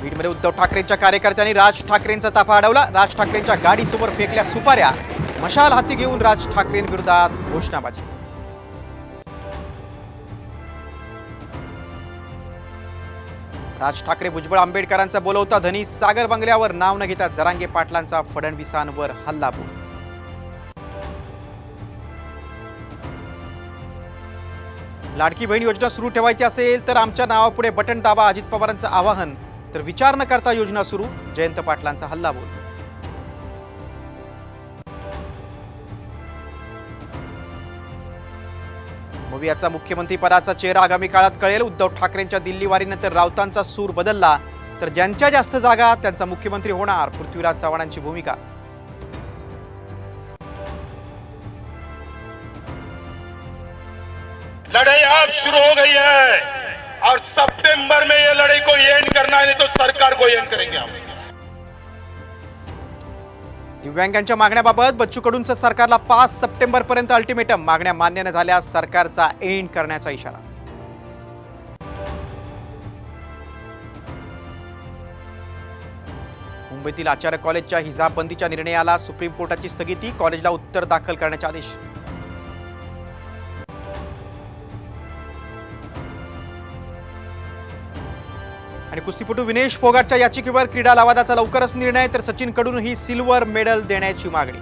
बीडमध्ये उद्धव ठाकरेंच्या कार्यकर्त्यांनी राज ठाकरेंचा ताफा अडवला। राज ठाकरेंच्या गाडीसमोर फेकल्या सुपाऱ्या। मशाल हाती घेऊन राज ठाकरेंविरोधात घोषणाबाजी। राज ठाकरे भुजबळ आंबेडकरांचा बोलवता धनी। सागर बंगल्यावर नाव न घेता जरांगे पाटलांचा फडणवीसांवर हल्लाबोल। लाडकी बहीण योजना सुरू ठेवायची असेल तर आमच्या नावापुढे बटन दाबा, अजित पवारांचं आवाहन। तर विचार न करता योजना सुरू, जयंत पाटलांचा हल्लाबोल। मोवियाचा मुख्यमंत्री पदाचा चेहरा आगामी काळात कळेल। उद्धव ठाकरेंच्या दिल्ली वारीनंतर राऊतांचा सूर बदलला, तर ज्यांच्या जास्त जागा त्यांचा मुख्यमंत्री होणार, पृथ्वीराज चव्हाणांची भूमिका। लड़ाई अब शुरू हो गई है और सितंबर में ये लड़ाई को एंड करना है, नहीं तो सरकार को एंड करेंगे हम। दिव्यांगांच्या मागण्याबाबत बच्चू कडूंचं सरकारला 5 सप्टेंबर पर्यंत अल्टिमेटम। मागण्या मान्य न झाल्यास सरकारचा एंड करण्याचा इशारा। मुंबईतील आचार्य कॉलेजच्या हिजाब बंदीच्या निर्णयाला सुप्रीम कोर्टाची स्थगिती। कॉलेजला उत्तर दाखल करण्याचे आदेश। आणि कुस्तीपटू विनेश फोगाटच्या याचिकेवर क्रीडा लवादाचा लवकरच निर्णय। तर सचिन कडून ही सिल्वर मेडल देण्याची मागणी।